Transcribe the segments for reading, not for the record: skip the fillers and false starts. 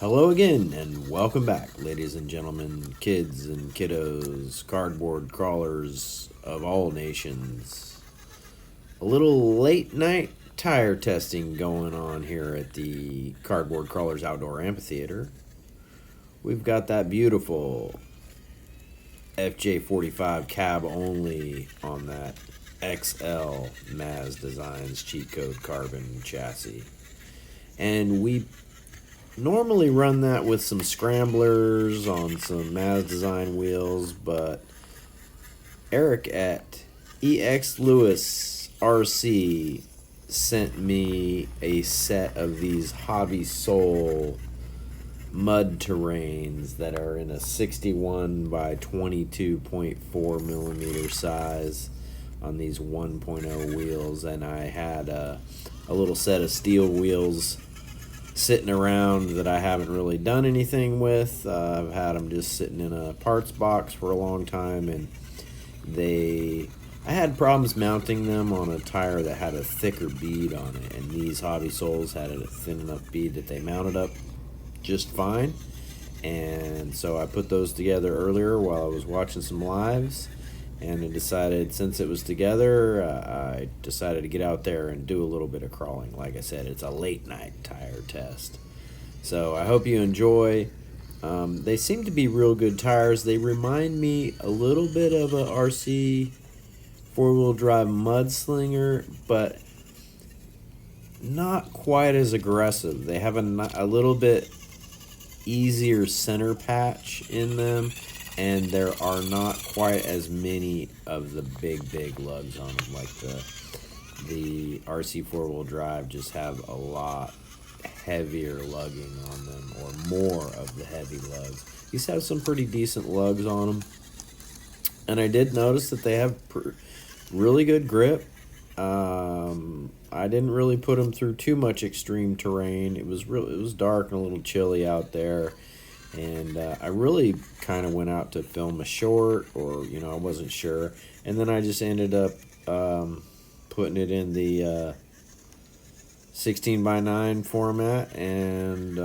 Hello again, and welcome back, ladies and gentlemen, kids and kiddos, cardboard crawlers of all nations. A little late night tire testing going on here at the Cardboard Crawlers Outdoor Amphitheater. We've got that beautiful FJ45 cab only on that XL Maz Designs cheat code carbon chassis. And we normally run that with some scramblers on some Maz Design wheels, but Eric at EX Lewis RC sent me a set of these Hobby Soul mud terrains that are in a 61 by 22.4 millimeter size on these 1.0 wheels, and I had a little set of steel wheels sitting around that I haven't really done anything with. I've had them just sitting in a parts box for a long time, and I had problems mounting them on a tire that had a thicker bead on it, and these Hobby Souls had a thin enough bead that they mounted up just fine. And so I put those together earlier while I was watching some lives, and I decided, since it was together, I decided to get out there and do a little bit of crawling. Like I said, it's a late night tire test. So I hope you enjoy. They seem to be real good tires. They remind me a little bit of a RC four-wheel drive mudslinger, but not quite as aggressive. They have a little bit easier center patch in them, and there are not quite as many of the big lugs on them. Like the RC four-wheel drive just have a lot heavier lugging on them, or more of the heavy lugs. These have some pretty decent lugs on them, and I did notice that they have really good grip. I didn't really put them through too much extreme terrain. It was dark and a little chilly out there, and I really kind of went out to film a short, or I wasn't sure, and then I just ended up putting it in the 16 by 9 format and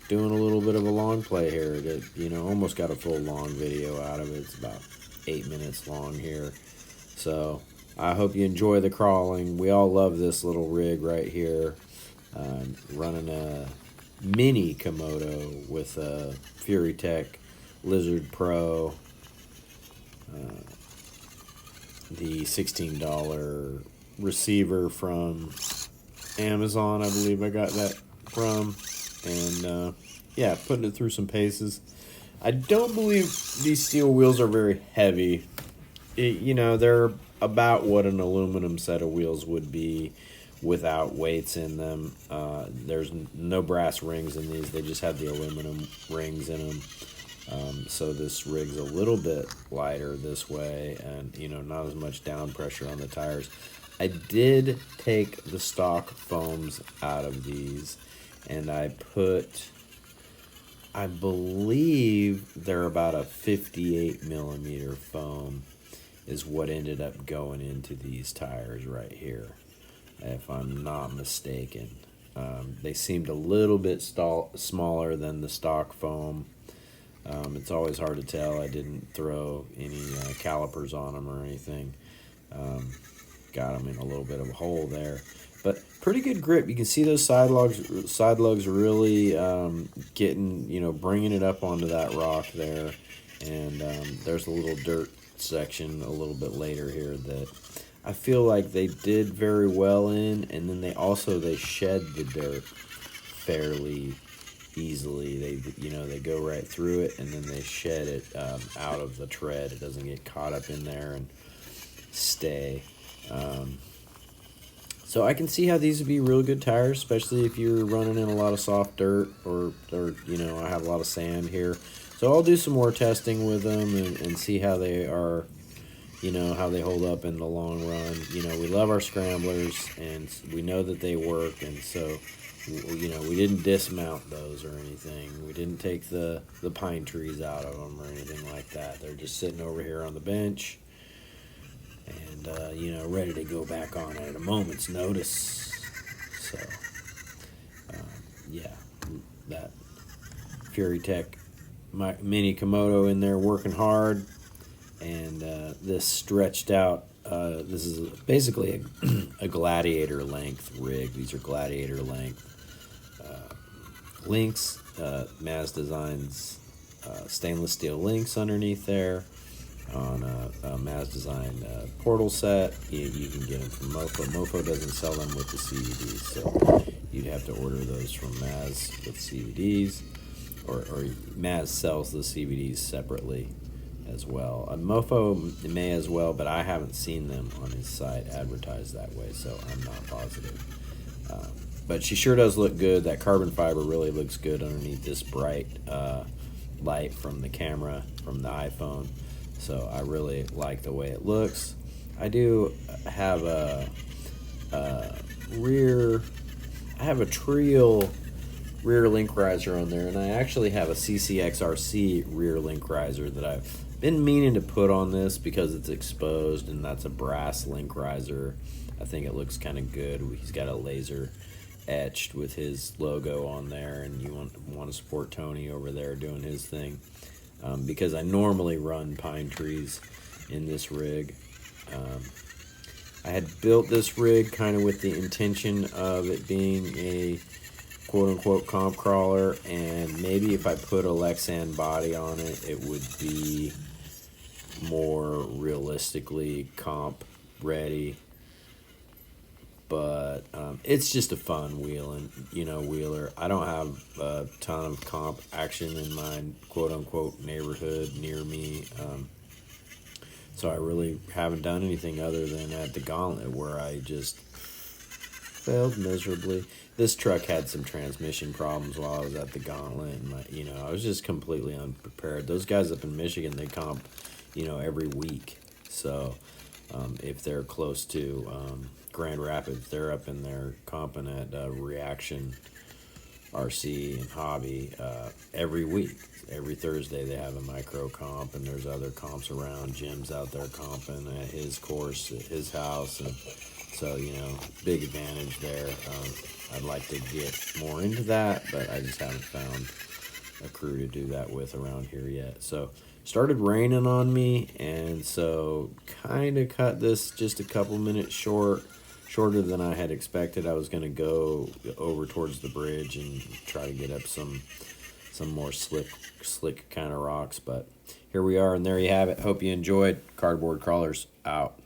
doing a little bit of a long play here. That almost got a full long video out of it. It's about 8 minutes long here, so I hope you enjoy the crawling. We all love this little rig right here. Running a mini Komodo with a FuriTech Lizard Pro. The $16 receiver from Amazon, I believe I got that from. And yeah, putting it through some paces. I don't believe these steel wheels are very heavy. They're about what an aluminum set of wheels would be without weights in them. There's no brass rings in these. They just have the aluminum rings in them. So this rig's a little bit lighter this way, and not as much down pressure on the tires. I did take the stock foams out of these, and I believe they're about a 58 millimeter foam is what ended up going into these tires right here, if I'm not mistaken. They seemed a little bit smaller than the stock foam. It's always hard to tell. I didn't throw any calipers on them or anything. Got them in a little bit of a hole there, but pretty good grip. You can see those side lugs really getting, bringing it up onto that rock there, and there's a little dirt section a little bit later here that I feel like they did very well in, and then they shed the dirt fairly easily. They go right through it, and then they shed it out of the tread. It doesn't get caught up in there and stay. So I can see how these would be real good tires, especially if you're running in a lot of soft dirt, or I have a lot of sand here. So I'll do some more testing with them and see how they are, how they hold up in the long run. We love our scramblers, and we know that they work, and so, we didn't dismount those or anything. We didn't take the pine trees out of them or anything like that. They're just sitting over here on the bench, and, ready to go back on at a moment's notice. So, yeah, that Fury Tech Mini Komodo in there working hard, and this stretched out. This is basically a gladiator length rig. These are gladiator length links. Maz Designs stainless steel links underneath there on a Maz Design portal set. You can get them from Mofo. Mofo doesn't sell them with the CVDs, so you'd have to order those from Maz with CVDs, or Maz sells the CVDs separately as well. Mofo may as well, but I haven't seen them on his site advertised that way, so I'm not positive. But she sure does look good. That carbon fiber really looks good underneath this bright light from the camera, from the iPhone. So I really like the way it looks. I do have a Trio rear link riser on there, and I actually have a CCXRC rear link riser that I've been meaning to put on this because it's exposed, and that's a brass link riser. I think it looks kind of good. He's got a laser etched with his logo on there, and you want to support Tony over there doing his thing, because I normally run pine trees in this rig. I had built this rig kind of with the intention of it being a quote-unquote comp crawler, and maybe if I put a Lexan body on it, it would be more realistically comp ready. But it's just a fun wheeler. I don't have a ton of comp action in my quote-unquote neighborhood near me, so I really haven't done anything other than at the Gauntlet, where I just failed miserably. This truck had some transmission problems while I was at the Gauntlet, and I was just completely unprepared. Those guys up in Michigan, they comp every week, so if they're close to Grand Rapids, they're up in there comping at Reaction RC and Hobby every week. Every Thursday they have a micro comp, and there's other comps around. Jim's out there comping at his course at his house, and so big advantage there. I'd like to get more into that, but I just haven't found a crew to do that with around here yet. So started raining on me, and so kind of cut this just a couple minutes shorter than I had expected. I was going to go over towards the bridge and try to get up some more slick kind of rocks, but here we are, and there you have it. Hope you enjoyed. Cardboard Crawlers out.